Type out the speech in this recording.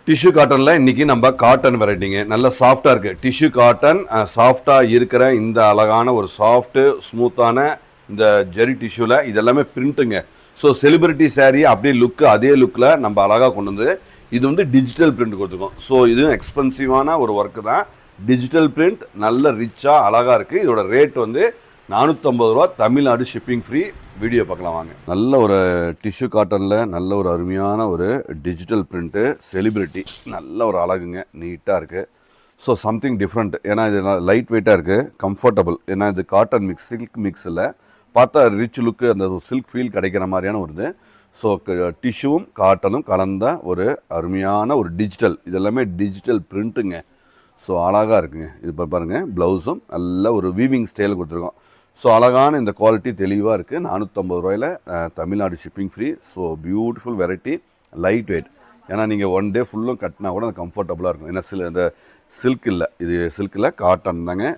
Tissue காட்டனில் இன்றைக்கி நம்ம காட்டன் வெரைட்டிங்க நல்ல சாஃப்டாக இருக்குது. டிஷ்யூ காட்டன் சாஃப்டாக இருக்கிற இந்த அழகான ஒரு சாஃப்ட்டு ஸ்மூத்தான இந்த ஜெரி டிஷ்யூவில் இதெல்லாமே பிரிண்ட்டுங்க. ஸோ செலிபிரிட்டி சாரீ அப்படியே லுக்கு அதே லுக்கில் நம்ம அழகாக கொண்டு வந்து இது வந்து டிஜிட்டல் பிரிண்ட் கொடுத்துருக்கோம். ஸோ இதுவும் எக்ஸ்பென்சிவான ஒரு ஒர்க்கு தான். டிஜிட்டல் பிரிண்ட் நல்ல ரிச்சாக அழகாக இருக்குது. இதோட ரேட் வந்து 450 ரூபா. Tamil Nadu shipping free. வீடியோ பார்க்கலாம் வாங்க. நல்ல ஒரு டிஷ்யூ காட்டனில் நல்ல ஒரு அருமையான ஒரு டிஜிட்டல் பிரிண்ட்டு செலிபிரிட்டி. நல்ல ஒரு அழகுங்க, நீட்டாக இருக்குது. So something different. ஏன்னா இது லைட் வெயிட்டாக இருக்குது, கம்ஃபர்டபுள். ஏன்னா இது காட்டன் மிக்ஸ், சில்க் மிக்ஸ் இல்லை. பார்த்தா ரிச் லுக்கு, அந்த சில்க் ஃபீல் கிடைக்கிற மாதிரியான ஒரு இது. ஸோ டிஷ்யூவும் காட்டனும் கலந்த ஒரு அருமையான ஒரு டிஜிட்டல். இதெல்லாமே டிஜிட்டல் பிரிண்ட்டுங்க. ஸோ அழகாக இருக்குங்க. இது இப்போ பாருங்கள், ப்ளவுஸும் நல்ல ஒரு வீவிங் ஸ்டைல் கொடுத்துருக்கோம். ஸோ அழகான இந்த குவாலிட்டி தெளிவாக இருக்குது. 450 ரூபாயில் Tamil Nadu shipping free. So beautiful variety, light weight. ஏன்னா நீங்கள் ஒன் டே ஃபுல்லும் கட்டினா கூட அது கம்ஃபர்டபுளாக இருக்கும். ஏன்னா இந்த சில்க் இல்லை, இது சில்க் இல்லை, காட்டன் தாங்க.